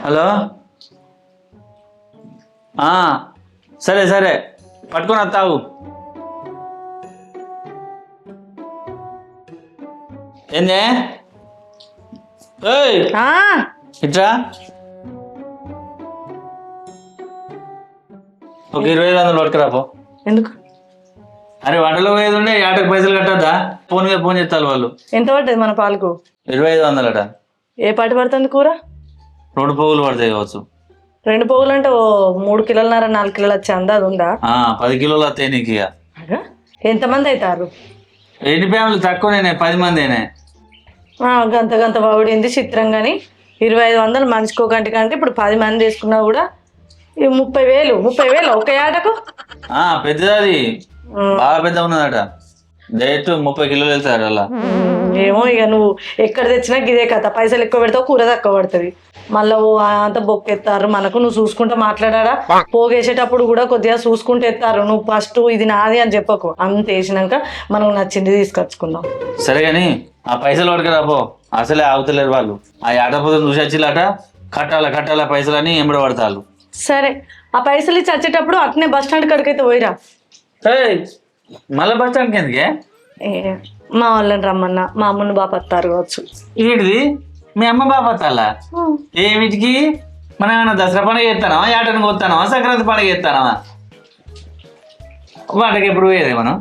Hello సరే సరే పట్టుకొని వస్తావు. ఏందే ఏయ్ ఇట్రా ఒక 25,000 పట్టుకురాపో. ఎందుకు? అరే వంటలో పోయేది ఉండే ఏటకు పైసలు కట్టద్దా? ఫోన్ మీద ఫోన్ చేస్తారు వాళ్ళు. ఎంత పడుతుంది మన పాలకు? 25,000 అట. ఏ పాటి పడుతుంది కూర? 2 పోగులు పడతాయి కావచ్చు. 2 పోగులు అంటే 3 కిలోలన్నర 4 కిలోలు వచ్చే అందాది ఉందా? 10 కిలోలు వస్తాయి నీకు. ఇక ఎంతమంది అవుతారు? ఎన్ని ఫ్యామిలీ తక్కువనే 10 మందేనే. గంత గంత పడింది చిత్రం కానీ 25,000 మనిషికి ఒక గంట కంటే ఇప్పుడు 10 మంది వేసుకున్నా కూడా 30,000 ఒక ఏటకు. పెద్దది బాగా పెద్ద ఉన్నదట. డైరెక్ట్ 30 కిలోలు వెళ్తారు అలా. ఏమో ఇక నువ్వు ఎక్కడ తెచ్చినా ఇదే కథ. పైసలు ఎక్కువ పెడతావు, కూర తక్కువ పడుతుంది. మళ్ళీ అంత బొక్కెత్తారు మనకు. నువ్వు చూసుకుంటా మాట్లాడారా? పోగేసేటప్పుడు కూడా కొద్దిగా చూసుకుంటూ ఎత్తారు. నువ్వు ఫస్ట్ ఇది నాది అని చెప్పకు. అంత వేసినాక మనం నచ్చింది తీసుకొచ్చుకుందాం. సరే కానీ ఆ పైసలు పట్టుకురాపో. అసలే ఆగుతలేరు వాళ్ళు. ఆ ఆటపోతే చూసి వచ్చిలాట కట్టాల పైసలు అని ఎంబడ పడతారు. సరే ఆ పైసలు ఇచ్చి వచ్చేటప్పుడు అట్నే బస్ స్టాండ్ కాడికైతే పోయిరా. మళ్ళీ బస్ స్టాండ్కి ఎందుకే? మా వాళ్ళని రమ్మన్నా. మా అమ్మని బాప వస్తారు కావచ్చు. ఏంటిది మీ అమ్మ బాపత్తాలా? ఏమిటికి? మనం ఏమైనా దసరా పండుగ చేస్తానా? ఏటను కొత్తానా? సంక్రాంతి పండుగ చేస్తానా? వాటికి ఎప్పుడు పోయేది మనం?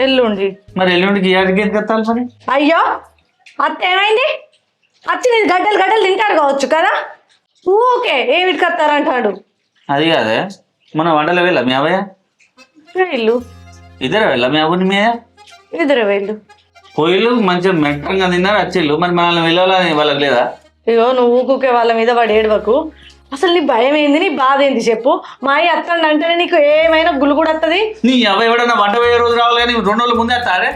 ఎల్లుండి. మరి ఎల్లుండికి ఏటకి ఎందుకు వస్తాను మరి? అయ్యో అత్త ఏమైంది? వచ్చి నేను గడ్డలు తింటారు కావచ్చు కదా. ఊకే ఏమిటికి వస్తారంటాడు. అది కాదే, మనం వంటలో వెళ్ళా మీ అవ్వయ్య? వెళ్ళు. ఇద్దరు వెళ్ళా మీ అవ్వని మీ ఇద్దరు వెళ్ళు. పొయ్యిలు మంచిగా మెట్టంగా తిన్నారు వచ్చిళ్ళు. మరి మనల్ని వెళ్ళాలని వాళ్ళకి లేదా? ఇగో నువ్వు ఊకుకే వాళ్ళ మీద వాడు ఏడవకు. అసలు నీ భయం ఏంది, నీ బాధ ఏంది చెప్పు. మా అయ్య అత్తండి అంటేనే నీకు ఏమైనా గుళ్ళు కూడా వస్తుంది. నీ అవ్వ ఎవడన్నా వంట పోయే రోజు రావాలి కానీ 2 రోజుల ముందే వస్తారే.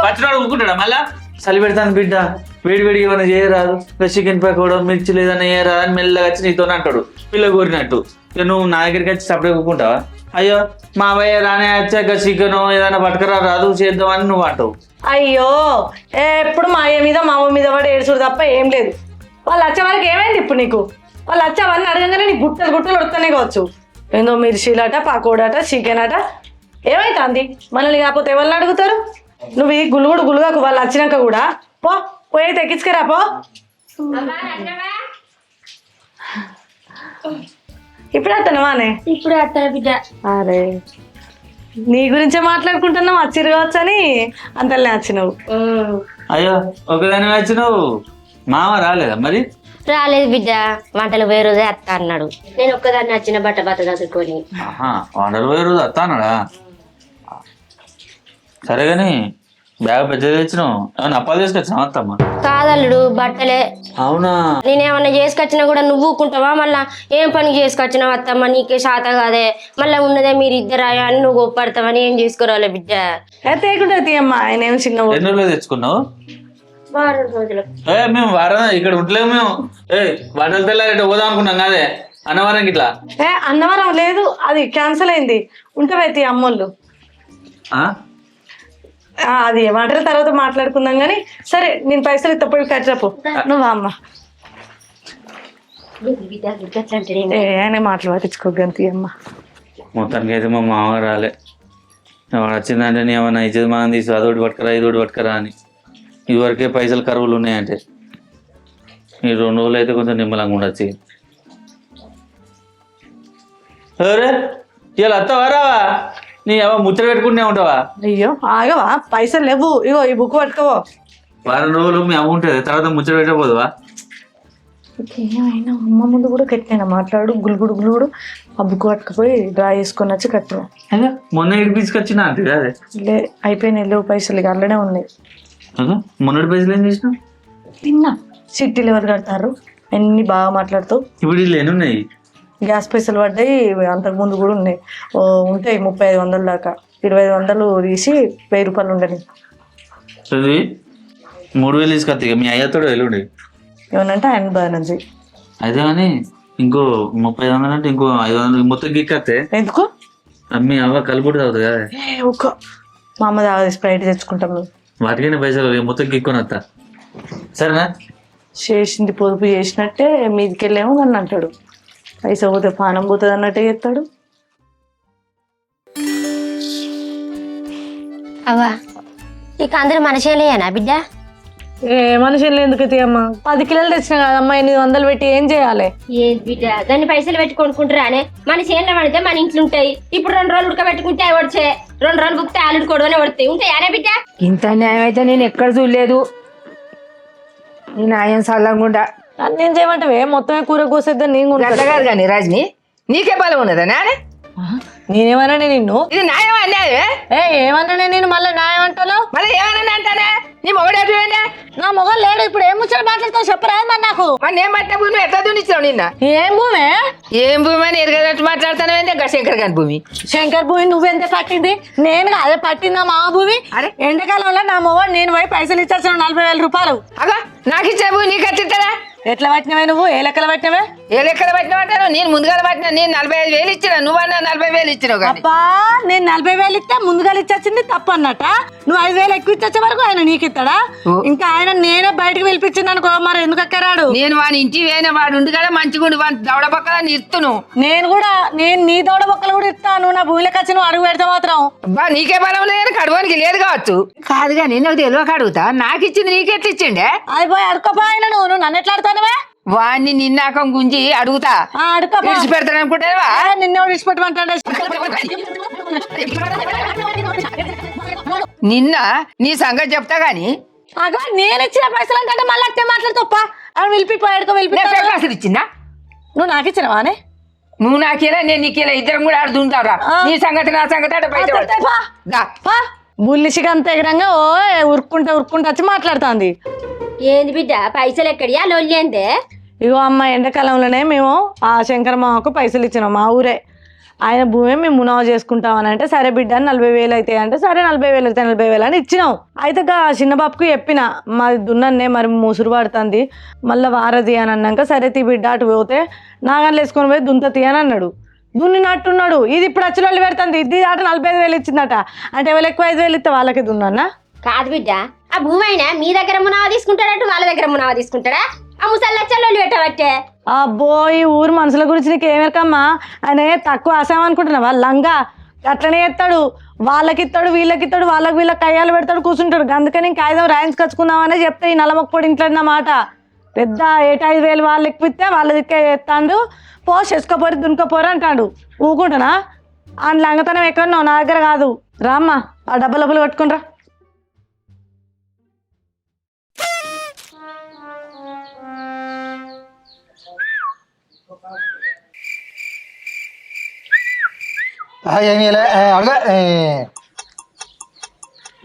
వచ్చినాడు ఊకుంటాడా? మళ్ళా చలి పెడతాను బిడ్డ, వేడి ఏమైనా చేయరాదు, చికెన్ పకోడా మిర్చి లేదని చేయరాదు అని మెల్లగా వచ్చి నీతో అంటాడు పిల్ల కోరినట్టు. ఇక నువ్వు నా దగ్గరికి వచ్చి సపరేట్ ఊకుంటావా? అయ్యో మా అవ్వయ్య రానే వచ్చాక చికెన్ ఏదైనా పట్టుకురా రాదు చేద్దామని నువ్వు అంటావు. అయ్యో ఎప్పుడు మా అయ్య మీద మా అమ్మ మీద వాడు ఏడుచుడు తప్ప ఏం లేదు. వాళ్ళు వచ్చే వరకు ఏమైంది ఇప్పుడు నీకు? వాళ్ళు వచ్చేవన్నీ అడగంగానే నీకు గుట్టలు వస్తానే కావచ్చు. ఏందో మిర్చీలట, పకోడాట, చికెన్ అట. ఏమైతుంది మనల్ని? కాకపోతే ఎవరిని అడుగుతారు? నువ్వు ఈ గులుగాకు. వాళ్ళు వచ్చినాక కూడా పోయి తెక్కించుకురా పో. ఇప్పుడు వస్తానవానే? ఇప్పుడు వస్తాను బిడ్డ. అరే నీ గురించే మాట్లాడుకుంటున్నావు. వచ్చిరు కావచ్చు అని అంతలే వచ్చినావు. అయ్యో ఒకదాని వచ్చినావు. మామ రాలేదా మరి? రాలేదు బిడ్డ, వంటలు పోయే రోజే అత్త అన్నాడు. నేను ఒక్కదాన్ని వచ్చిన బట్ట చదువుకొని. వంటలు పోయే రోజు అత్త అన్నాడా? సరే కానీ బ్యాగ్ పెద్దది తెచ్చినావు. ఏమన్నా అప్పాలు తీసుకొచ్చినావు అత్తమ్మ? కాదల్లుడు బట్టలే. అవునా? నేనేమన్నా చేసుకొచ్చినా కూడా నువ్వు ఊకుంటావా? మళ్ళా ఏం పని చేసుకొచ్చినావు అత్తమ్మ, నీకే శాత కాదే, మళ్ళీ ఉన్నదే మీరు ఇద్దరు అని నువ్వు గొప్పడతావని ఏం చేసుకురాలే బిడ్డ. తేకుండా తీయమ్మా. ఆయన ఏం చిన్న ఎన్ని రోజులు తెచ్చుకున్నావు? 4 రోజులు. మేము వారం ఇక్కడ ఉంటలేము. మేము వంటలు తెల్లారంటే పోదాం అనుకున్నాం కాదే అన్నవరం ఇట్లా. అన్నవరం లేదు, అది క్యాన్సిల్ అయింది. ఉంటావైతే అమ్మోళ్ళు. అది వంటల తర్వాత మాట్లాడుకుందాం కానీ. సరే నేను పైసలు ఇత్తపోయి కట్టరాపో. నువ్వు అమ్మ ఆయన మాటలు పట్టించుకోగంతి అమ్మ. మొత్తానికి అయితే మా మామ రాలే. వాడు వచ్చిందంటే ఏమన్నా ఇచ్చేది మనం తీసు అదొకటి పట్టుకరా ఇదొకటి పట్టుకరా అని. ఇదివరకే పైసలు కరువులు ఉన్నాయంటే ఈ 2 రోజులు అయితే కొంచెం నిమ్మలంగా ఉండొచ్చు. అరే ఇలా వస్తావా రావా? నీ అవ్వ ముచ్చట పెట్టుకుంటే ఉంటావా? అయ్యో ఆగవా? పైసలు లేవు. ఇగో ఈ బుక్ పట్టుకోవో. వారం రోజులు మీ అమ్మ ఉంటుంది, తర్వాత ముచ్చట పెట్టబోదువా? ఏమైనా అమ్మ ముందు కూడా కట్టినా మాట్లాడు. గులుగుడు ఆ బుక్ పట్టుకుపోయి డ్రా చేసుకొని వచ్చి కట్టినా. మొన్న ఇడిపించుకొచ్చిన అంటే అదే లే అయిపోయినాయి. లేవు పైసలు ఇక అల్లనే ఉన్నాయి. మొన్నటి పైసలు ఏం చేసినావు? తిన్నా. చిట్టీలు ఎవరు కడతారు? అన్ని బాగా మాట్లాడుతావు. ఇప్పుడు ఇల్లు ఎన్ని ఉన్నాయి? గ్యాస్ పైసలు పడ్డాయి. అంతకుముందు కూడా ఉన్నాయి. ఉంటాయి 3500 దాకా. 2500 తీసి 1000 రూపాయలు ఉండని. 3000 తీసుకొస్తా. ఇక మీ అయ్యతోడు ఎల్లుండి ఏమనంటే ఆయన బాగానే అయితే కానీ ఇంకో 3500 అంటే ఇంకో 500 మొత్తం గిక్కతే. ఎందుకు? మీ అవ్వ కలుపుడు తాగుతుంది కదా. ఒక్క మా అమ్మ తాగదు, స్ప్రైట్ తెచ్చుకుంటాం. వాటికైనా పైసలు మొత్తం గిక్కొని వస్తా. సరేనా? చేసింది పొదుపు చేసినట్టే మీదికెళ్ళేమో నన్ను అంటాడు. పైసా పోతే పానం పోతుంది అన్నట్టే చెప్తాడు. అవ్వా నీకు అందరు మనసేలేనా బిడ్డ? ఏ మనుషులు ఎందుకు తీయమ్మా? 10 కిలోలు తెచ్చిన కదమ్మా, 800 పెట్టి ఏం చేయాలి? ఏ బిడ్డ దాన్ని పైసలు పెట్టి కొనుక్కుంటారానే? మన చేనులో పడితే మన ఇంట్లో ఉంటాయి. ఇప్పుడు 2 రోజులు ఉడకబెట్టుకుంటే అవి వడిచే, 2 రోజులు బుక్తే ఆలుడు కొడవనే పడతాయి. ఉంటాయానే బిడ్డ? ఇంత న్యాయం అయితే నేను ఎక్కడ చూడలేదు. ఈ న్యాయం సల్లంగుండా నేను చేయమంటే మొత్తమే కూర కోసేద్దాం. నేను కూడా అట్లా కాదు కానీ రాజని నీకే బలం ఉన్నదా నానే? నేనేమన్నా నిన్ను? ఇది న్యాయం అన్నావే? ఏమన్నా నేను మళ్ళీ న్యాయం అంటాను? మళ్ళీ ఏమన్నా అంటానే? నీ మొగడేనా? నా మొగలు లేడు. ఇప్పుడు ఏం ముచ్చట మాట్లాడతావు చెప్పరా మరి నాకు? మరి నేను పట్టిన భూమి ఎట్లా దున్నిచ్చావు నిన్న? ఏం భూమి? ఏం భూమి అని ఎరగనట్టు మాట్లాడతాను ఏంటి? శంకర్ గారి భూమి. శంకర్ భూమి నువ్వెంత పట్టింది? నేను అదే పట్టిందా మా భూమి? అరే ఎండాకాలంలో నా మొగడు నేను పోయి పైసలు ఇచ్చేసాను 40,000 రూపాయలు. అగా నాకు ఇచ్చే భూమి నీకు ఎట్టిస్తారా? ఎట్లా పట్టినవే నువ్వు? ఏ లెక్కలు పట్టినవే? ఏ లెక్కలు పట్టినావు? నేను ముందుగా పట్టినా. నేను 45,000 ఇచ్చిన, నువ్వన్నా 40,000 ఇచ్చినావు కానీ. అబ్బా నేను 40,000 ఇస్తే ముందుగా ఇచ్చేసింది తప్పు అన్నట. నువ్వు 5,000 ఎక్కువ ఇచ్చే వరకు ఆయన నీకు ఇస్తాడా? ఇంకా ఆయన నేనే బయటకు పిలిపించింది అనుకో, మరి ఎందుకు అక్కరాడు? నేను వాని ఇంటి వేయిన వాడు ఉండి కదా మంచిగుండు వాని దవడ పక్కన ఇస్తును. నేను నీ దౌడ బొక్కలు కూడా ఇస్తాను. నా భూమిలోకి వచ్చి నువ్వు అడుగు పెడితే మాత్రం అబ్బా నీకే బలం లేదు, కడవానికి లేదు కావచ్చు. కాదు కానీ నాకు తెలియక అడుగుతా, నాకు ఇచ్చింది నీకెట్లా ఇచ్చిండే? అయిపోయి అడుకోపా ఆయన. నువ్వు నన్ను ఎట్లా అడుగుతానవే? వాడిని నిన్నాకం గుంజి అడుగుతా. అడుకోపా. విడిచి పెడతాను అనుకుంటావా? నిన్నే విడిచిపెట్టమంటాడు. నిన్న నీ సంగతి చెప్తా గాని అగో నేను ఇచ్చిన పైసలు అంటే మళ్ళీ అట్టే మాట్లాడుతాప్ప. అని వెళ్ళిపోయాడుకో అసలు ఇచ్చిందా? నువ్వు నాకు ఇచ్చినవానే? నువ్వు నాకేలా నేను నీకేలా, ఇద్దరం కూడా ఆడుతుంటావురా. నీ సంగతి నా సంగతి అంటే బయట బుల్లిసిగా అంత ఎగరంగా ఉరుక్కుంటా వచ్చి మాట్లాడుతుంది. ఏంది బిడ్డ పైసలు ఎక్కడియా? లొల్లేందే? ఇగో అమ్మ ఎండాకాలంలోనే మేము ఆ శంకర మామకు పైసలు ఇచ్చినాం. మా ఊరే ఆయన భూమి మేము మునావ చేసుకుంటామని అంటే సరే బిడ్డ 40,000 అయితే అంటే సరే 40,000 అయితే 40,000 అని ఇచ్చినాం. అయితే చిన్న బాబుకు చెప్పిన మాది దున్నన్నే మరి ముసురు పడుతుంది మళ్ళీ వారది అని అన్నాక సరే తీ బిడ్డ అటు పోతే నాగన్లు వేసుకొని పోయి దుంతతి అని అన్నాడు. దున్నినట్టున్నాడు. ఇది ఇప్పుడు వచ్చి వాళ్ళు పెడుతుంది. ఇది ఆట 45,000 ఇచ్చిందట. అంటే ఎవరు ఎక్కువ 5,000 ఇస్తే వాళ్ళకి దున్నా? కాదు బిడ్డ, ఆ భూమి అయినా మీ దగ్గర మునావా తీసుకుంటాడట, వాళ్ళ దగ్గర మునావా తీసుకుంటాడా? ఆ ముసల్లచ్చలు పెట్టబట్టే. అబ్బో ఈ ఊరు మనుషుల గురించి నీకు ఏమెరకమ్మా? ఆయన తక్కువ ఆసామనుకుంటున్నావా? లంగా అట్లనే ఎత్తాడు. వాళ్ళకి ఇస్తాడు, వీళ్ళకి ఇస్తాడు, వీళ్ళకి కయ్యాలు పెడతాడు, కూర్చుంటాడు. అందుకని ఇంకా 5 రాయించుకొచ్చుకుందామనే చెప్తే ఈ నల్లమొక్కడు ఇంట్లో అన్నమాట. పెద్ద 5,000 వాళ్ళు ఎక్కువ ఇస్తే వాళ్ళ దిక్కే ఎత్తాడు. చేసుకోపోరు దునుకపోరు అంటాడు. ఊకుంటానా? ఆ లంగతనం ఎక్కడో నా దగ్గర కాదు. రామ్మా ఆ డబ్బులు పట్టుకునిరా.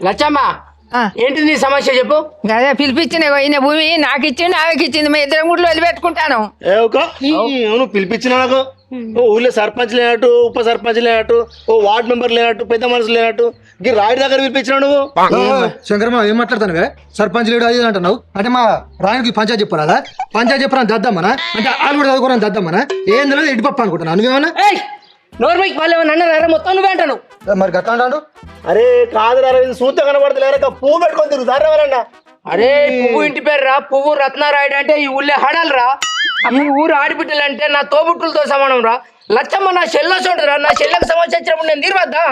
లచ్చమ్మ ఏంటి నీ సమస్య చెప్పు. అదే పిలిపించిన ఈయన భూమి నాకు ఇచ్చింది, ఆమెకి ఇచ్చింది. మేము ఇద్దరం కూడా వదిలిపెట్టుకుంటాను. నువ్వు పిలిపించిన నాకు ఊళ్ళో సర్పంచ్ లేనట్టు, ఉప సర్పంచ్ లేనట్టు, ఓ వార్డు మెంబర్ లేనట్టు, పెద్ద మనుషులు లేనట్టు ఈ రాయుడి దగ్గర పిలిపించినావు నువ్వు. శంకరమ్మ ఏం మాట్లాడతాను? సర్పంచ్ లేడు అది అంటున్నావు అంటే మా రాయుడికి పంచాయతీ చెప్పరాదా? పంచాయతీ చెప్పరాని దద్దామనా? అంటే వాళ్ళు కూడా చదువుకోరని దద్దామనా? ఏం తెలియదు ఎడిపప్పు అనుకుంటున్నా. నువ్వేమన్నా నోర్మైకి వాళ్ళు ఏమన్నా అన్నారా? మొత్తం నువ్వే అంటాను. మరి గట్లా అంటాడు. అరే కాదు అరవింద్ సూత్రం కనబడతలేక పువ్వు పెట్టుకొని తిరుగుతారు ఎవరన్నా. అరే పువ్వు ఇంటి పేరు రా. పువ్వు రత్నారాయుడు అంటే ఈ ఊళ్ళో హడలరా. ఈ ఊరు ఆడిబిడ్డలు అంటే నా తోబుట్టులతో సమానం రా. లచ్చమ్మ నా చెల్లెస్ ఉంటుందిరా. నా చెల్లెకి సమస్య వచ్చినప్పుడు నేను తీరవద్దా?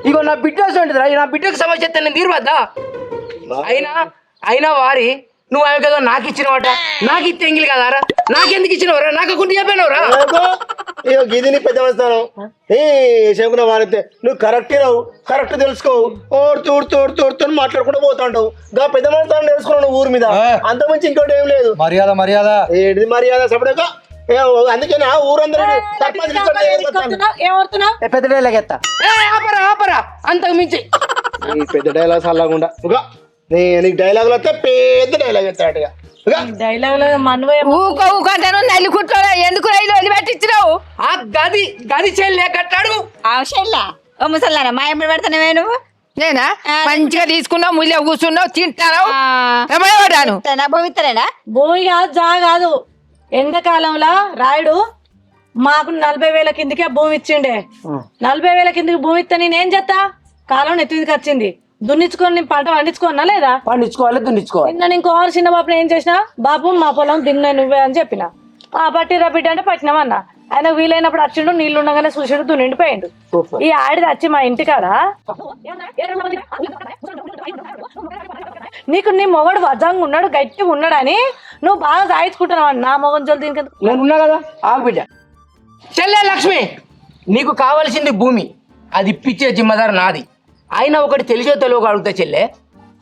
ఇగో నా బిడ్డ ఉంటుందిరా. నా బిడ్డకు సమస్య వస్తే నేను తీరవద్దా? అయినా వారి నువ్వు ఆమె కదా నాకు ఇచ్చినవాట. నాకు ఇస్తే ఎంగిలి కదారా? నాకెందుకు ఇచ్చినవరా? నాకు గుండి చెప్పానవరా? గిదిని పెద్ద వస్తాను ఏ శంకున వారైతే నువ్వు కరెక్ట్ రావు, కరెక్ట్ తెలుసుకోవు. ఓడుతూ మాట్లాడుకుంటూ పోతాంటావు. గా పెద్ద మనసు తెలుసుకున్నావు ఊరి మీద. అంత మంచి ఇంకోటి ఏం లేదు. మర్యాద ఏంటిది మర్యాద? సపడక అందుకని ఆ ఊరందరూ పెద్ద డైలాగ్ ఎత్తా. ఆపరా అంతకు మించి పెద్ద డైలాగ్స్ అలాగుండా నీకు డైలాగులు వస్తే పెద్ద డైలాగ్ ఎత్తాడుగా. ఊకో ఊకంటాను నల్లి కుట్టాడు. ఎందుకు రైలు వదిలిపెట్టించినావు? ఆ గది చెల్లె కట్టాడు. ఓ ముసల్లారా మా ఎప్పుడు పెడతానే నువ్వు? నేనా మంచిగా తీసుకున్నావు, ముళ్ళ కూర్చున్నావు, తింటావు. భూమిత్తలేనా? భూమి కాదు, జా కాదు. ఎండాకాలంలో రాయుడు మాకు 40,000 కిందకే భూమి ఇచ్చిండే. 40,000 కిందకి భూమి ఇస్తే నేనేం చేస్తా? కాలం నెత్తికి వచ్చింది. దున్నించుకొని నేను పంట పండించుకున్నా లేదా? పండించుకోవాలి దున్నించుకోవాలి. నిన్న నేను కోరు చిన్న బాబుని ఏం చేసిన, బాబు మా పొలం దిన్న నువ్వే అని చెప్పిన. పట్టిరా బిడ్డ అంటే పట్టినామన్నా. ఆయన వీలైనప్పుడు వచ్చిండు, నీళ్లు ఉండగానే చూసాడు, దున్నిండిపోయిండు. ఈ ఆడిది వచ్చి మా ఇంటికాడ నీకు నీ మొగడు వజ్జంగా ఉన్నాడు, గట్టిగా ఉన్నాడని నువ్వు బాగా సాయించుకుంటున్నావు. నా మొగం జల్ దీనికి నేను ఉన్నా కదా, ఆగు బిడ్డ. చెల్లె లక్ష్మి, నీకు కావాల్సింది భూమి, అది ఇప్పించే జిమ్మదారు నాది. ఆయన ఒకటి తెలిసో తెలియక అడుగుతా చెల్లె,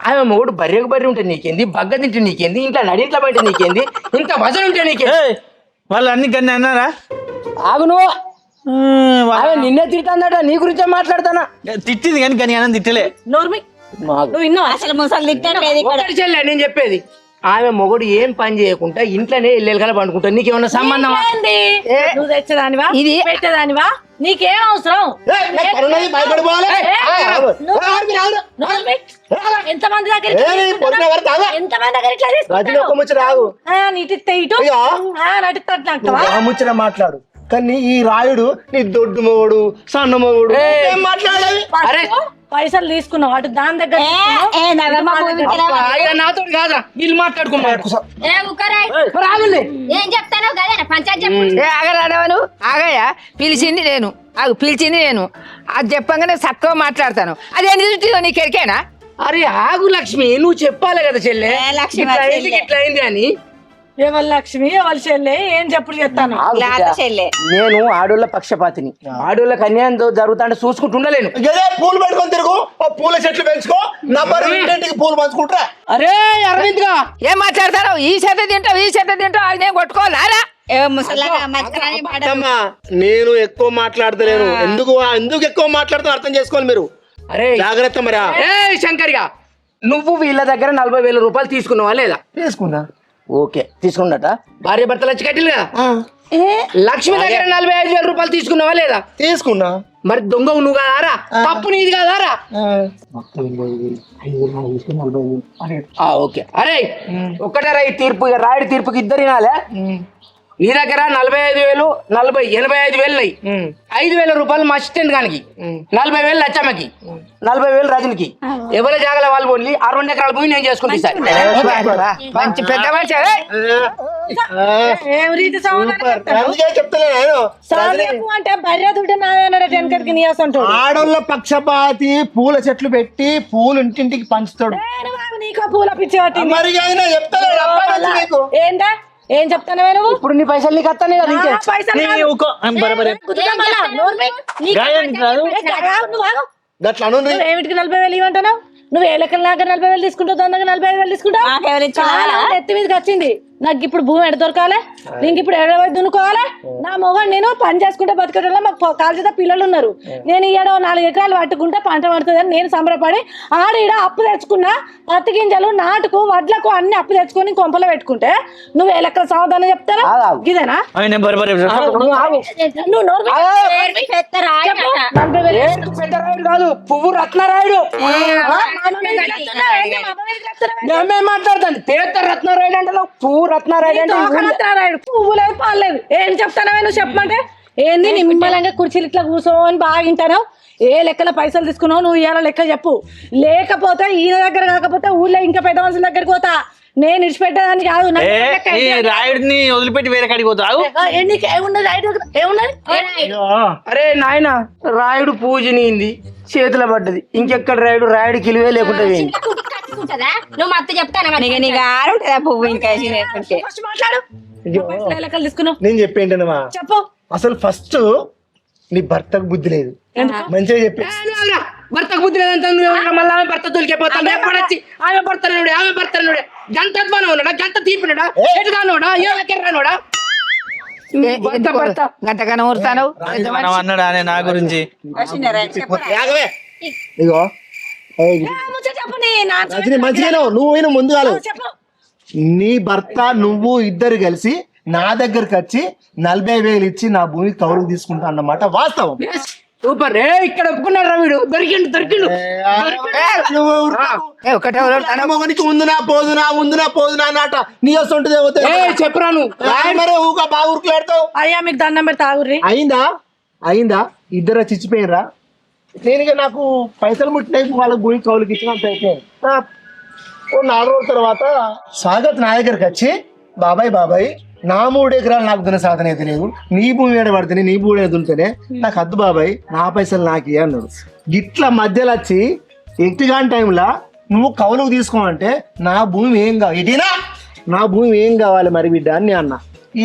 ఆమె మొగుడు బర్రెకు బర్రె ఉంటే నీకేంది, బగ్గ తింటే నీకేంది, ఇంట్లో నడింట్లో బయట నీకేంది, ఇంత వజన్ ఉంటే నీకేంది? వాళ్ళు అన్ని కన్నా అన్నారా? ఆగు నువ్వు. ఆమె నిన్నే తిడుతుందట, నీ గురించే మాట్లాడతానా? తిట్టింది కానీ కానీ అన్నం తిట్టలే. నోర్మి నువ్వు విన్నావా? అసలు ముసలి తిట్టలేదు ఇక్కడ. ఒకటి చెల్లె నేను చెప్పేది, ఆమె మొగుడు ఏం పని చేయకుండా ఇంట్లోనే ఇల్లెలకల పండుకుంటా. నీకేమన్నా సంబంధమా? నువ్వు తెచ్చేదానివా, ఇది పెట్టేదానివా? నీకేం అవసరం? ఎంతమంది దగ్గర ముచ్చట మాట్లాడు. కానీ ఈ రాయుడు నీ దొడ్డు మొగుడు, సన్న మొగుడు పైసలు తీసుకున్నావు అటు దాని దగ్గర నాతో కాదా, వీళ్ళు మాట్లాడుకున్నారు. ఏం చెప్తాను కదా పంచాయతీ చెప్పు. ఆగరాడవను ఆగయ్యా, పిలిచింది నేను, పిలిచింది నేను. అది చెప్పంగానే చక్కగా మాట్లాడతాను. అదేంటి నీకు ఎరికేనా? అరే ఆగు లక్ష్మి, నువ్వు చెప్పాలి కదా చెల్లె, లక్ష్మి ఇట్లా అయింది ఇట్లా అయింది అని. ఎవరు లక్ష్మి ఎవరు చెల్లె ఏం చెప్పుడు చెప్తాను. నేను ఆడోళ్ళ పక్షపాతిని, ఆడోళ్ళకి అన్యాయం జరుగుతుంటే చూసుకుంటుండలేను. పూలు పెట్టుకొని తిరుగు, పూల చెట్లు పెంచుకో, నా బరువు ఇంటింటికి పూలు పంచుకుంటా. అరే అరవింద్ గా ఏం మాట్లాడతారు? ఈ చేత తింటావు, ఈ చేత తింటావు, అది నేను కొట్టుకోవాలా? అమ్మా, నేను ఎక్కువ మాట్లాడతలేను. ఎందుకు ఎక్కువ మాట్లాడుతూ అర్థం చేసుకోవాలి మీరు. అరే జాగ్రత్త మరి. శంకర్గా, నువ్వు వీళ్ళ దగ్గర 40,000 రూపాయలు తీసుకున్నావా లేదా? తీసుకున్నా. ఓకే, తీసుకున్నట. భార్య భర్తలు వచ్చి కట్టిలు కదా. లక్ష్మి దగ్గర 45,000 రూపాయలు తీసుకున్నావా లేదా? తీసుకున్నా. మరి దొంగ నువ్వు కాదారా? తప్పు నీది కాదారా? ఓకే. అరే ఒక్కటే రా, ఈ తీర్పు రాయుడు తీర్పుకి ఇద్దరు వినాలే. నీ దగ్గర 45,000, 85,000 అయ్యి 5,000 రూపాయలు మా అసిస్టెంట్ గానికి, 40,000 లచ్చమ్మకి, 40,000 రజనికి. ఎవరి జాగల వాళ్ళు పోయి 2 ఎకరాల భూమి నేను చేసుకుంటా సార్. మంచి పెద్ద మనిషి. అంటే భార్య దుడ్డు నాదన్నాడు వెనకటికి నీయాస్ అంటాడు. ఆడోళ్ళ పక్షపాతి, పూల చెట్లు పెట్టి పూలు ఇంటింటికి పంచుతాడు. నీకో పూల పిచ్చి పట్టింది. మరి ఆయన చెప్తాడు నీకు. ఏందా ఏం చెప్తాను నువ్వు? ఇప్పుడు నీ పైసలు నీకు వస్తానే కదా. ఇంకే గట్లా అను. ఏమిటికి 40,000 ఇవ్వంటున్నావు? నువ్వు ఏ లెక్కల దగ్గర 40,000 తీసుకుంటావు, దాని దగ్గర 45,000 తీసుకుంటావు. ఎత్తి మీదకి వచ్చింది. నాకు ఇప్పుడు భూమి ఎడ దొరకాలి, నీకు ఇప్పుడు ఎడవై దున్నుకోవాలి. నా మొగడు నేను పని చేసుకుంటే బతికేటోళ్ళ, మాకు కాల్చేత పిల్లలు ఉన్నారు. నేను ఈడ 4 ఎకరాలు పట్టుకుంటే పంట పడుతుందని నేను సంబరపడి ఆడ అప్పు తెచ్చుకున్నా. పత్తి గింజలు, నాటుకు, వడ్లకు అన్ని అప్పు తెచ్చుకొని కొంపలో పెట్టుకుంటే నువ్వు ఏ లెక్కల సమాధానం చెప్తారా? ఇదేనా? కాదు, పువ్వు రత్నరాయుడు. మాట్లాడతాను పేద రత్నరాయుడు అంటే పువ్వు రత్నారాయుడు అంటే రత్నారాయుడు. పువ్వు లేదు పాలేదు. ఏం చెప్తానవే నువ్వు చెప్పమంటే? ఏంది నిమ్మలంగా కుర్చీలు ఇట్లా కూర్చోని బాగా వింటాను. ఏ లెక్కల పైసలు తీసుకున్నావు నువ్వు ఇవాళ లెక్క చెప్పు. లేకపోతే ఈయన దగ్గర కాకపోతే ఊళ్ళో ఇంకా పెద్ద మనుషుల దగ్గరికి పోతా. నేను ఇడిచిపెట్టేదాన్ని కాదు. రాయుడిని వదిలిపెట్టి వేరే కాడికి పోతావు. అరే నాయన, రాయుడు పూజనింది, చేతుల పడ్డది. ఇంకెక్కడ రాయుడు? రాయుడు కిలువే లేకుండా నువ్వు మత్తు చెప్తాను. పువ్వు ఇంకా లెక్కలు తీసుకున్నావు. నేను చెప్పేంటనమా, చెప్పు. అసలు ఫస్ట్ నీ భర్తకు బుద్ధి లేదు. మంచిగా చెప్పి భర్తకు బుద్ధి లేదంటే మళ్ళీ ఆమె భర్త తొలికెళ్ళిపోతాను. ఎప్పుడొచ్చి ఆమె భర్తనుడే గంత అద్మానం ఉన్నాడా, గంత తీపినాడా, ఎటుగానోడా, ఏకెర్రానోడా? గంటగానే ఊరుతాను అన్నాడా నా గురించి? ఇగో రజని మంచిగానే నువ్వు ముందుగా నీ భర్త నువ్వు ఇద్దరు కలిసి నా దగ్గరకు వచ్చి 40,000 ఇచ్చి నా భూమి కౌలుకు తీసుకుంటా అన్నమాట వాస్తవం. సూపర్. ఇక్కడ ఒప్పుకున్నాడు రవిడు. దొరికిండు. ఉందునా పోదునా అన్నట నీ వస్తుంటది. చెప్పరా నువ్వు మరి ఊగా బాగా ఉరుకులాడతావు. అయ్యా మీకు దండం పెడతా ఆగుర్రి. అయిందా ఇద్దరు చిచ్చిపోయినరా? నేను ఇక నాకు పైసలు ముట్టినాయి వాళ్ళకి భూమి కౌలుకి ఇచ్చినంత అయితే ఓ 4 రోజుల తర్వాత స్వాగత్ నా దగ్గరికి వచ్చి బాబాయ్ నా 3 ఎకరాలు నాకు దున్న సాధన అయితే లేదు, నీ భూమి ఏడ పడితేనే నీ భూమి ఏడ దున్నితేనే నాకు అద్దు బాబాయ్, నా పైసలు నాకు అన్నాడు. గిట్ల మధ్యలో వచ్చి ఎట్టిగాని టైంలో నువ్వు కౌలుకు తీసుకోమంటే నా భూమి ఏం కావాలి ఇటీనా, నా భూమి ఏం కావాలి మరి బిడ్డ అని నేను అన్నా.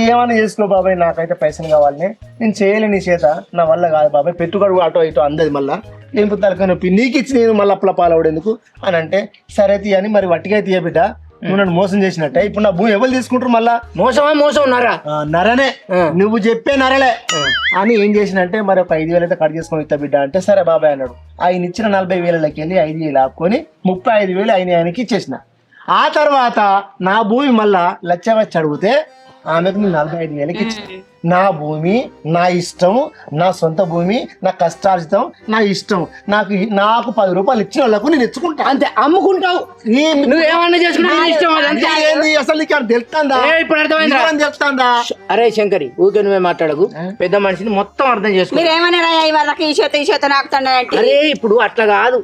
ఏమన్నా చేసుకో బాబాయ్, నాకైతే పైసలు కావాలని, నేను చేయలే నీ చేత, నా వల్ల కాదు బాబాయ్, పెట్టుబడి అటో ఇటో అందది మళ్ళీ నేను తలక నొప్పి, నీకు ఇచ్చి నేను మళ్ళీ అప్పుల పాలవడు ఎందుకు అని అంటే, సరే తీయని మరి వట్టిగా తీయ బిడ్డ, నువ్వు నన్ను మోసం చేసినట్టే, ఇప్పుడు నా భూమి ఎవరు తీసుకుంటారు మళ్ళా? మోసం ఉన్నారా? నరనే, నువ్వు చెప్పే నరలే అని ఏం చేసినంటే, మరి ఒక 5,000 అయితే కట్ చేసుకొని ఇస్తా బిడ్డ అంటే, సరే బాబాయ్ అన్నాడు. ఆయన ఇచ్చిన 40,000 వెళ్ళి 5,000 ఆపుకొని 35,000 ఆయనకి ఇచ్చేసిన. ఆ తర్వాత నా భూమి మళ్ళా లచ్చ వచ్చి అడిగితే ఆమెకు నేను 45,000 ఇచ్చిన. నా భూమి నా ఇష్టం, నా సొంత భూమి, నా కష్టార్జితం, నా ఇష్టం, నాకు 10 రూపాయలు ఇచ్చిన వాళ్ళకు నేను ఇచ్చుకుంటా అంతే, అమ్ముకుంటావు నువ్వేమన్నా చేసుకుంటా ఇష్టం. అదంతా ఏంది అసలు నీకు తెలుస్తుందా? ఇప్పుడు అర్థమైందా? తెలుస్తుందా? అరే శంకరి, ఊకే నువ్వే మాట్లాడకు, పెద్ద మనిషిని మొత్తం అర్థం చేసుకో. మీరు ఏమన్నారా ఇవాళ ఈ చేత నాకుతానంటే? అరే ఇప్పుడు అట్లా కాదు,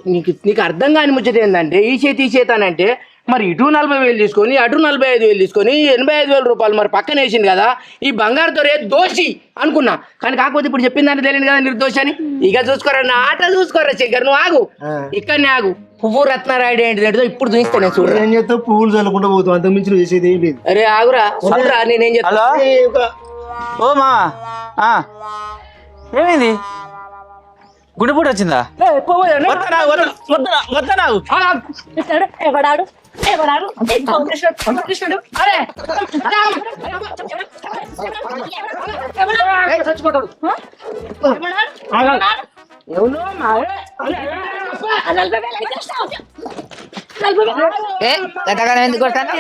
నీకు అర్థం కాని ముచ్చట ఏంటంటే, ఈ చేత అంటే మరి ఇటు 40,000 తీసుకొని అటు 45,000 తీసుకొని 85,000 రూపాయలు మరి పక్కన వేసింది కదా, ఈ బంగారుతో దోషి అనుకున్నా. కానీ కాకపోతే ఇప్పుడు చెప్పిన దాంట్లో తెలియదు కదా నిర్దోషి అని. ఇక చూసుకోరా, నా ఆట చూసుకోరా శంకర్, నువ్వు ఆగు, ఇక్కడనే ఆగు. పువ్వు రత్నారాయుడు ఏంటిదో ఇప్పుడు చూపిస్తా నేను. చూడరా ఏం చేస్తావు, పువ్వులు చల్లుకుంటూ పోతావు, అంత మించి నువ్వు చేసేది ఏం లేదు. అరే ఆగురా, చూడరా నేనేం చెప్తా. ఓ మా ఏమైంది, గుండెపోటు వచ్చిందా? ఎవడాడు ఎందుకు కొడతాను?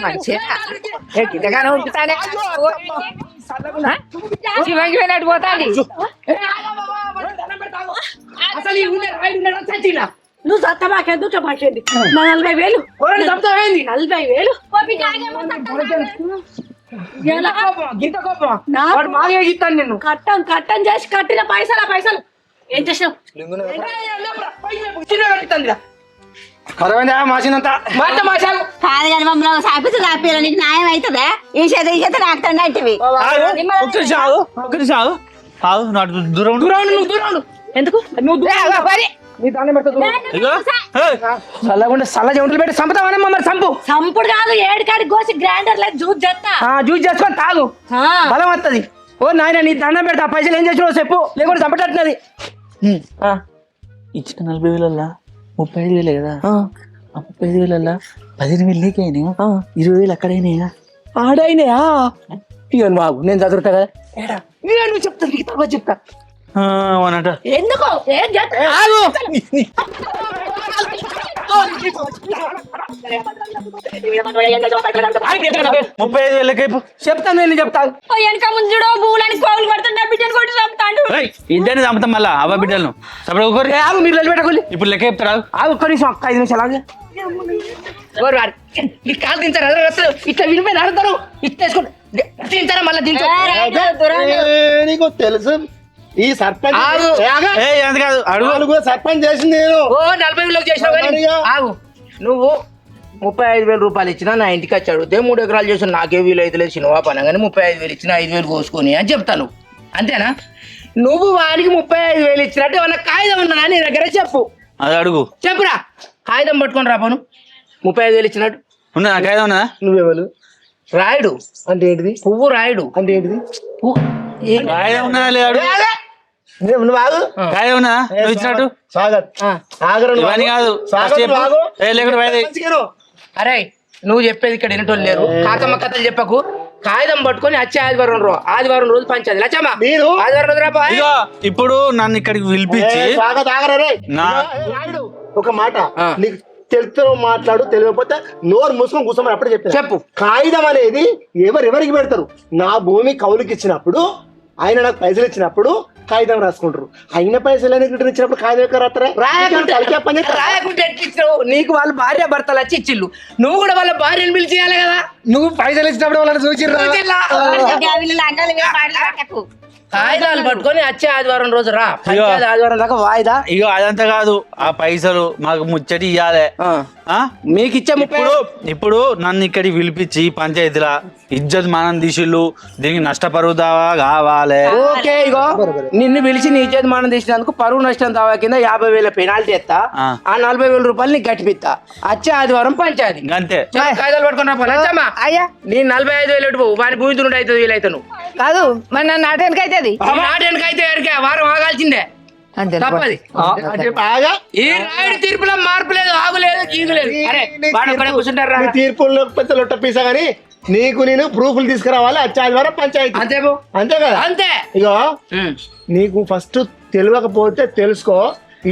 మంచిగా ఉంటుతానే శివంగి వెళ్ళట్టు పోతాండి. నువ్వు సత్త మాకెందుకు చెప్పండి, నా 40,000 40,000 నిన్ను కట్టం చేసి కట్టిన పైసలు ఏం చేసావు? మాసినంత కాదు కానీ మమ్మల్ని సాపియాలి, నీకు న్యాయం అవుతుందా? ఈ చేత నాకుతాండి అంటే దూరం ఎందుకు చల్లగుంటే చల్ల చెవులు పెట్టి చంపుతామని మమ్మల్ని సంపుడు కాదు, ఏడుకాడికి కోసి గ్రైండర్ లేదు జ్యూస్ చేస్తా, జ్యూస్ చేసుకొని తాగు, బలం వస్తుంది. ఓ నాయన నీ దండం పెడతా, పైసలు ఏం చేసినావు చెప్పు, లేకుండా చంపేటట్టున్నది. ఇచ్చిన 40,000 35,000 కదా, ఆ 35,000 18,000 నీకైనా, 20,000 అక్కడైనా ఆడైనాయా? ఇక బాబు నేను చదువుతా కదా, నువ్వు చెప్తా నీకు తర్వాత చెప్తా. అవునట, ఎందుకు ఏం చేస్తా? 35,000 చెప్తాను, నేను చెప్తాను. వెనక ముందుడో భూలానికి కోవులు పడుతుంటే బిడ్డను కొట్టి చంపుతాడు. ఇద్దరిని చంపుతాం మళ్ళా అవ్వ బిడ్డలను. ఆగు, మీరు నిలబెట్టకూలి. ఇప్పుడు లెక్క చెప్తారా? ఆగు ఒక్క నిమిషం, 5 నిమిషాలు ఆగు. నీకు కాలు దించారు ఇట్లా వినిపోయి ఆడతారు, ఇచ్చేసుకోండి తింటారా మళ్ళీ దించు. నీకు తెలుసు ఈ సర్పంచ్ సర్పంచ్ చేసింది నేను. ఓ 40,000 చేసినావు. ఆగు, నువ్వు 35,000 రూపాయలు ఇచ్చినా నా ఇంటికి వచ్చి అడిగితే 3 ఎకరాలు చేసిన నాకే వీలు అయితే లేదు సినిమా పనగానే 35,000 ఇచ్చిన 5,000 కోసుకొని అని చెప్తాను, అంతేనా? నువ్వు వారికి 35,000 ఇచ్చినట్టు ఏమన్నా కాగితం ఉన్నా నీ దగ్గర చెప్పు. అది అడుగు, చెప్పురా, కాగితం పట్టుకొని రాపోను 35,000 ఇచ్చినట్టు. ఉన్నా కాగితం ఉన్నా? నువ్వెవరు? రాయుడు అంటే ఏంటిది? పువ్వు రాయుడు అంటే ఏంటిది? కాగితం ఉన్నా లేడు, నువ్వు ఆగు. కాగితం ఉన్నా నువ్వు ఇచ్చినట్టు? స్వాగత్ ఇవన్నీ కాదు, అరే నువ్వు చెప్పేది ఇక్కడ వినటోళ్ళు లేరు, కాకమ్మ కథలు చెప్పకు. కాగితం పట్టుకొని వచ్చే ఆదివారం రోజు పంచాది లచ్చమ్మ, ఆదివారం రోజు రాపో. ఇప్పుడు నన్ను ఇక్కడికి పిలిపించి ఒక మాట నీకు తెలుస్తూ మాట్లాడు, తెలియకపోతే నోరు మూసుకొని కూర్చోమని అప్పుడే చెప్పు. కాగితం అనేది ఎవరికి పెడతారు? నా భూమి కౌలుకి ఇచ్చినప్పుడు, ఆయన నాకు పైసలు ఇచ్చినప్పుడు కాగితం రాసుకుంటారు. అయిన పైసలు రిటర్న్ ఇచ్చినప్పుడు కాగితం ఎక్కడ రాస్తారా? రాయకుంటే ఎట్లిచ్చినావు? నీకు వాళ్ళ భార్య భర్తలు వచ్చి ఇచ్చిళ్ళు, నువ్వు కూడా వాళ్ళ భార్యను పిలిచేయాలి కదా. నువ్వు పైసలు ఇచ్చినప్పుడు వాళ్ళని చూసిర్రా? కాగితాలు పట్టుకొని వచ్చే ఆదివారం రోజు రా, పంచాయతీ ఆదివారం దాకా వాయిదా. ఇగో అదంతా కాదు, ఆ పైసలు మాకు ముచ్చటి ఇయ్యాలే. మీకు ఇచ్చే ఇప్పుడు నన్ను ఇక్కడికి పిలిపించి పంచాయతీలా ఇజ్జత్ మనం తీసిళ్ళు, దీనికి నష్టపరువు దావా కావాలి. ఓకే, ఇగో నిన్ను పిలిచి నీ చేతి మనం తీసినందుకు పరువు నష్టం దావా కింద 50,000 పెనాల్టీ ఎత్తా. ఆ 40,000 రూపాయలు నీకు గట్టిపిస్తా. వచ్చే ఆదివారం పంచాయతీ అంతే. కాగితాలు పట్టుకున్నా అయ్యా, నీ 45,000 ఎటు పోవు, వాని భూమి దున్నుడు అవుతుంది. వీలైతే నువ్వు కాదు మరి నన్ను నాటేనికి అవుతుంది. నాటేనికైతే ఎరికే వారం ఆగాల్సిందే, అంతే తప్పది. ఈ రాయుడు తీర్పులో మార్పు లేదు, ఆగులేదు, గీగులేదు. అరే వాడు ఒక్కడే కూర్చుంటారా? తీర్పుల్లో పెద్ద లొట్ట పీసా గానీ నీకు నేను ప్రూఫ్లు తీసుకురావాలి. వచ్చే ఆదివారం పంచాయతీ. అంతే అంతే కదా? అంతే. ఇగో నీకు ఫస్ట్ తెలియకపోతే తెలుసుకో.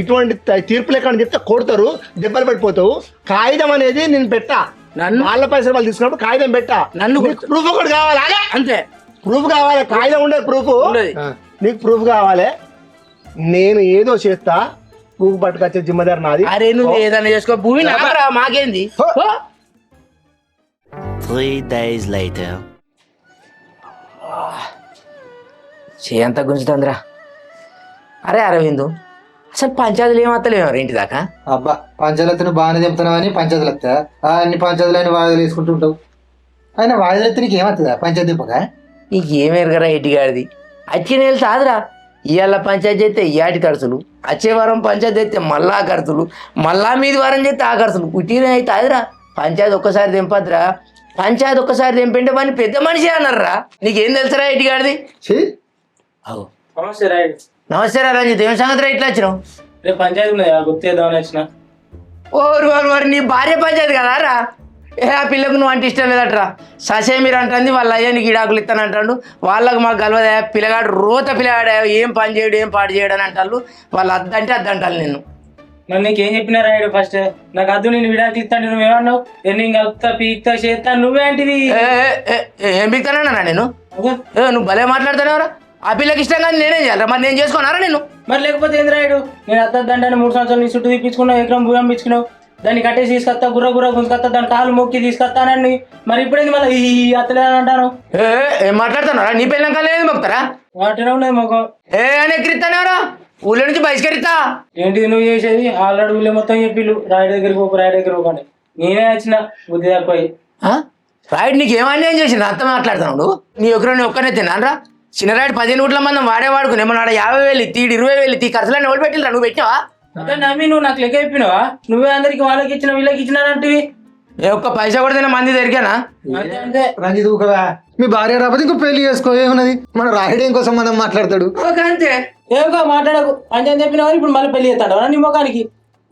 ఇటువంటి తీర్పులు ఎక్కడ చెప్తే కొడతారు, దెబ్బలు పడిపోతావు. కాగితం అనేది నేను పెట్టా, వాళ్ళ పైసలు వాళ్ళు తీసుకున్నప్పుడు కాగితం పెట్టా. నన్ను ప్రూఫ్ ఒకటి కావాలి. అంతే, ప్రూఫ్ కావాలి. కాగితం ఉండదు, ప్రూఫ్ నీకు ప్రూఫ్ కావాలి. నేను ఏదో చేస్తా, ప్రూఫ్ పట్టుకొచ్చే జిమ్మదారు నాది. అరే నువ్వు ఏదైనా చేసుకో, భూమి నాకరా, మాకేంది. 3 days later. చేయంత గుంజుతుందిరా. అరే అరవిందు, అసలు పంచాయతీలు ఏమత్తలేవు ఇంటి దాకా? అబ్బా పంచాయతీను బాగానే చెప్తున్నావు అని పంచాయతీలు వస్తా అన్ని పంచాయతీలు వాయిదాలు వేసుకుంటుంటావు. ఆయన వాయిదాలు ఎత్తే నీకు ఏమవుతుందా పంచాయతీ దింపగా? నీకు ఏమేరగరా ఇంటిగాడిది? వచ్చే నెల సాదురా, ఇవాళ పంచాయతీ చేస్తే ఇయాటి ఖర్చులు, వచ్చే వారం పంచాయతీ చేస్తే మళ్ళా ఖర్చులు, మళ్ళా మీది వారం చేస్తే ఆ ఖర్చులు. పుట్టిన అయితే అదిరా. పంచాయతీ ఒక్కసారి దింపద్రా. పంచాయతీ ఒక్కసారి దింపంటే వాడిని పెద్ద మనిషి అన్నారా. నీకేం తెలుసురా ఇంటిగాడిది? నమస్తే రాయుడు. నమస్తే రా రంజిత్, ఏం సంగతి ఇట్లా వచ్చినావు? రేపు పంచాయతీ ఉన్నది, గుర్తు చేద్దామని వచ్చిన. ఓరు వారు నీ భార్య పంచాయతీ కదా రా. ఆ పిల్లకు నువ్వు అంటే ఇష్టం లేదట్రా. ససే మీరు అంటుంది, వాళ్ళ అయ్యా నీకు ఇడాకులు ఇస్తానంటాడు. వాళ్ళకు మాకు గలవదా, పిల్లగాడు రోత పిల్లగాడు, ఏం పని చేయడు, ఏం పాడు చేయడు అని అంటారు. వాళ్ళు అద్దంటే అద్దంటారు నిన్ను. మరి నీకేం చెప్పినా రాయుడు? ఫస్ట్ నాకు అద్దు, నేను విడాకులు ఇస్తాను. నువ్వేమన్నావు? నేను కలుపుతా, పీక్తా, చేస్తా. నువ్వేంటివి? ఏం పీక్తానన్నా నేను? నువ్వు భలే మాట్లాడతానేవరా. ఆ పిల్లకి ఇష్టం కానీ నేనేం చేయాలరా? మరి నేను చేసుకున్నారా నేను? మరి లేకపోతే ఏంది రాయుడు? నేను అద్దంటే 3 సంవత్సరాలు నీ చుట్టూ తీపించుకున్నావు, ఎకరం భూమి ఇచ్చుకున్నావు, దాన్ని కట్టేసి తీసుకొస్తా, గుర్ర గుంజుకొస్తా, దాని కాలు మొక్కి తీసుకొస్తానని. మరి ఇప్పుడేంది మళ్ళీ ఈ అత్తలేదని అంటాను? ఏం మాట్లాడుతున్నారా? నీ పిల్లల కాలు ఏది మొక్కుతారా? వాటినే ఉన్నది మొఖం. అని ఎక్కిరిస్తానేవరా? ఊళ్ళో నుంచి బహిష్కరిస్తా. ఏంటి నువ్వు చేసేది? ఆల్రెడీ ఊళ్ళో మొత్తం చెప్పిళ్ళు రాయుడు దగ్గరికి పోకు, రాయుడు దగ్గర పోకండి. నేనే వచ్చిన బుద్ధి తక్కువයි. రాయుడు నీకు ఏమన్నా ఏం చేసింది? అంత మాట్లాడుతున్నావు. నీ ఒకరిని ఒక్కనే తిన్నానరా? చిన్నరాయుడు 15 నోట్ల మందం వాడేవాడుకుని ఏమన్నా 50,000 ఇత్తి, 20,000 ఇత్తి, ఖర్చులన్నీ ఎవరు పెట్టిల్లా? నువ్వు పెట్టినావా? అదే నమ్మి నువ్వు నాకు లెక్క చెప్పినావా? నువ్వే అందరికి వాళ్ళకి ఇచ్చిన వీళ్ళకి ఇచ్చినారంటివి. ఒక్క పైసా కూడా తిన మంది దొరికానా? అంతే. రంజిత్ ఊకవా, మీ భార్య రాకపోతే ఇంకో పెళ్లి చేసుకో, ఏమున్నది? మన రాయుడు కోసం మనం మాట్లాడతాడు. అంతే. ఏమో మాట్లాడకు. పంచాయతీ చెప్పినావు కానీ ఇప్పుడు మళ్ళీ పెళ్లి చేస్తాడు నీ ముఖానికి.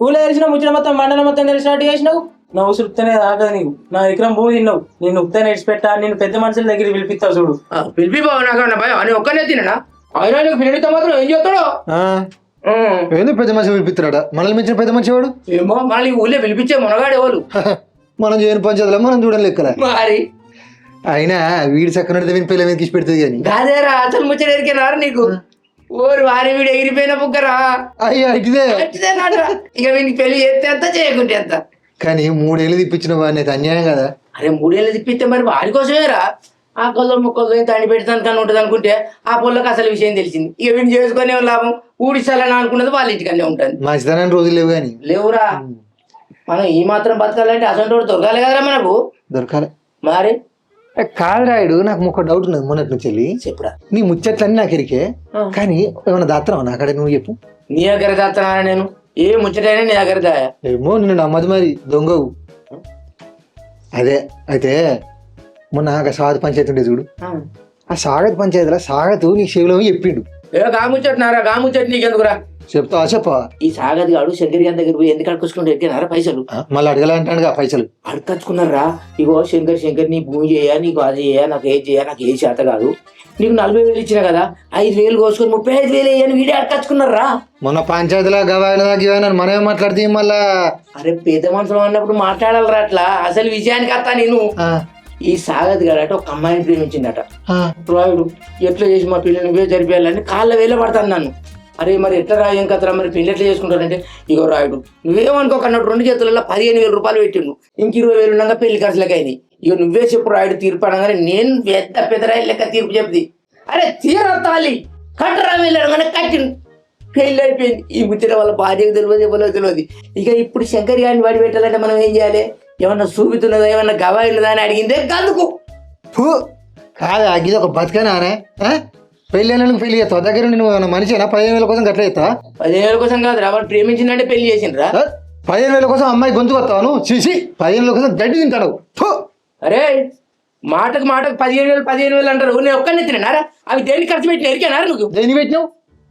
ఊళ్ళో తెలిసిన ముచ్చిన మొత్తం మండలం మొత్తం తెలిసినట్టు చేసినావు. నువ్వు ఉసురుతూనే ఆగదు నీవు. నా ఎకరం భూమి తిన్నావు. నేను ఉప్తానే ఇడిచిపెట్టా, నేను పెద్ద మనుషుల దగ్గర పిలిపిస్తావు చూడు. పిలిపిబావు నాకు భయం అని ఒక్కనే తినడా? అయినా నీకు పిల్లడితో మాత్రం ఏం చేస్తాడు? ఎందుకు పెద్ద మనిషి పిలిపిస్తున్నాడా? మనల్ని మించిన పెద్ద మనిషి వాడు. ఏమో మళ్ళీ ఊళ్ళో పిలిపించే మునగాడు ఎవరు? మనం చేయని పంచాయతీలో మనం చూడని లెక్కల. మరి అయినా వీడి చక్కనడితే వీని పిల్లల మీద తీసి పెడుతుంది కానీ కాదేరా, అసలు ముచ్చట ఎరికేనారా నీకు? ఓరు వారి వీడు ఎగిరిపోయిన బుగ్గరా. అయ్యా ఇదే ఇక వీనికి పెళ్లి చేస్తే ఎంత, చేయకుంటే ఎంత. కానీ 3 ఏళ్ళు తిప్పించిన వాడిని అయితే అన్యాయం కదా. అరే 3 ఏళ్ళు తిప్పిస్తే మరి వాడి కోసమేరా. ఆ కొల్ల ముక్కలు తండి పెడతాను కానీ ఉంటుంది అనుకుంటే ఆ పొల్లకి అసలు విషయం తెలిసింది. ఇక వీడిని చేసుకునే లాభం, ఊడిస్తాలని అనుకున్నది వాళ్ళ ఇంటికనే ఉంటుంది. మంచిదనాన్ని రోజులు లేవు కానీ లేవురా. మనం ఈ మాత్రం బతకాలంటే అసలు దొరకాలి కదరా మనకు. దొరకాలి మరి కాదు రాయుడు, నాకు ఒక డౌట్ ఉన్నది మొన్నటి నుంచి వెళ్ళి. చెప్పురా. నీ ముచ్చట్లన్నీ నాకు ఎరికే, కానీ ఏమైనా దాత్రం నా అక్కడ నువ్వు చెప్పు. నీ దగ్గర దాస్తున్నా నేను? ఏ ముచ్చటైనా నీ దగ్గర దాయా? ఏమో నిన్ను నమ్మదు మరి, దొంగవు. అదే అయితే మొన్న సాగత్ పంచాయతీ ఉండే చూడు, ఆ సాగత్ పంచాయతీలో సాగతు నీ చెవిలో చెప్పిండు. గాముచ్చట్నారా? గాముచ్చట్ నీకెందుకురా? చెప్తా చెప్పా. ఈ సాగత్ గాడు శంకర్ గారి దగ్గర పోయి ఎందుకు అడుకొచ్చుకుంటే ఎక్కినారా పైసలు? మళ్ళీ అడగాలంటాడుగా పైసలు. అడకచ్చుకున్నారా? ఇగో శంకర్ నీ భూమి చేయ, నీకు అది చేయ, నాకు ఏది చేయ, నాకు ఏ చేత కాదు. నీకు 40,000 ఇచ్చినా కదా, 5,000 కోసుకొని 35,000 వేయని వీడే అడకచ్చుకున్నారా? మొన్న పంచాయతీలో గవాయిన దాకా మనమే మాట్లాడితే మళ్ళా. అరే పేద మనుషులు అన్నప్పుడు మాట్లాడాలరా అట్లా. అసలు విషయానికి వస్తా నేను. ఈ సాగత్ గాడట ఒక అమ్మాయిని ప్రేమించిందట. రాయుడు ఎట్లా చేసి మా పిల్లని నువ్వే జరిపేయాలని కాళ్ళ వేల పడతాను నన్ను. అరే మరి ఎట్లా రా ఏం కదరా మరి పెళ్లి ఎట్లా చేసుకుంటానంటే, ఇగో రాయుడు నువ్వేమనుకోకన్నాడు 2 చేతులలో 15,000 రూపాయలు పెట్టిండు. ఇంక 20,000 ఉండగా పెళ్లి ఖర్చులకి అయింది. ఇక నువ్వే చెప్పు రాయుడు తీర్పు అనగానే నేను పెద్దరాయి లెక్క తీర్పు చెప్ది. అరే తీరత్తాలి కట్టరా వెళ్ళాడు కట్టిండు. పెళ్లి అయిపోయింది. ఈ ముచ్చట వాళ్ళ భార్యకు తెలియదు ఎవరో తెలియదు. ఇక ఇప్పుడు శంకర్ గారిని వాడి పెట్టాలంటే మనం ఏం చేయాలి? ఏమన్నా చూపుతున్నదా ఏమన్నా గవాయి ఉన్నదా అని అడిగిందే గందుకు. కాదు అగ్గిది ఒక బతికేనానే పెళ్లి పెళ్లి చేస్తావు దగ్గర నువ్వు మనిషినా 15,000 కోసం గట్ల చేస్తా? 15,000 కోసం కాదు రా, వాడు ప్రేమించిందంటే పెళ్లి చేసిండ్రా. 15,000 కోసం అమ్మాయి గొంతు వస్తావు నువ్వు? చూసి 15,000 కోసం గడ్డి తింటాడు. అరే మాటకు 15,000 అంటారు. నేను ఒక్కనే తిన్నారా? అవి దేనికి ఖర్చు పెట్టిన ఎరికేనారా నువ్వు? దేని పెట్టినావు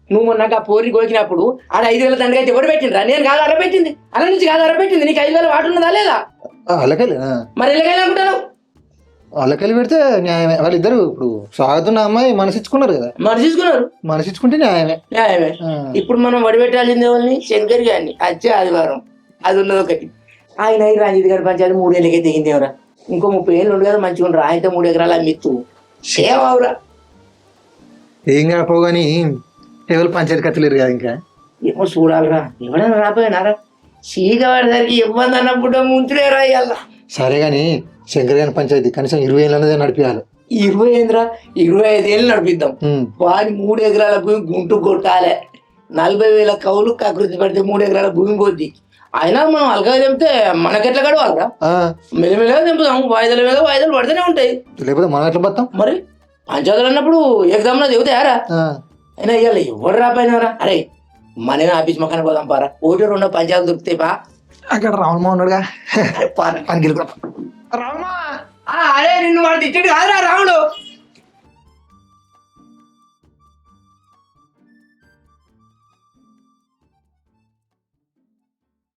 నువ్వు మొన్న ఆ పోరిని గోకినప్పుడు ఆడ 5,000 దండగా అయితే ఎవరు పెట్టిండ్రా? నేను కాదు అర పెట్టింది. అలా నుంచి కాదు అర పెట్టింది. నీకు 5,000 వాటు ఉన్నదా లేదా? అలకలి మరి ఎలాగైనా అనుకుంటాను. అలకలి పెడితే న్యాయమే. వాళ్ళిద్దరు ఇప్పుడు సాగుతున్న అమ్మాయి మనసిచ్చుకున్నారు కదా. మనసిచ్చుకుంటే న్యాయమే. ఇప్పుడు మనం వడిపెట్టాల్సింది ఎవరిని? శంకర్ గారిని. వచ్చే ఆదివారం అది ఉన్నది ఒకటి. ఆయన రంజిత్ గారి పంచాయతీ 3 ఏళ్ళకే దిగింది ఎవరా. ఇంకో 30 ఏళ్ళు ఉండు కదా మంచిగా ఉండరు. ఆయనతో 3 ఎకరాల మిత్తు సేవరా. ఏం కాకపో కానీ ఎవరు పంచాయతీ కట్టలేరు కదా. ఇంకా ఏమో చూడాలరా. ఎవరైనా రాపోయినారా? చీక పడేసరికి ఇబ్బంది అన్నప్పుడు ముంచులే రాయాల. సరే గాని శంకర్ గారి పంచాయతీ కనీసం 20 ఏళ్ళ నడిపించాలి. 20 ఏంద్రా? 25 ఏళ్ళు నడిపిద్దాం. వారి 3 ఎకరాల భూమి గుంటు కొట్టాలి. 40,000 కౌలు కకృతి పడితే 3 ఎకరాల భూమి కొద్ది. అయినా మనం అలగా తెంపితే మనకెట్లా గడవాలరా? మెల్లమెల్లగా తెంపుదాం. వాయిదాల మీద వాయిదాలు పడితేనే ఉంటాయి. లేకపోతే మనం ఎట్లా పడతాం? మరి పంచాయతీలు అన్నప్పుడు ఎగ్జామ్లో దిగుతాయారా? అయినా ఇవాళ ఎవరు రాపోయినారా? అరే మనమే ఆఫీస్ మొక్కని పోదాం పారా. 1-2 పంచాయతీలు దొరుకుతాయి బా. అక్కడ రావణమా ఉన్నాడుగా. రావణమా? అరే నిన్ను వాడు తిట్టాడు కాదురా రాముడు.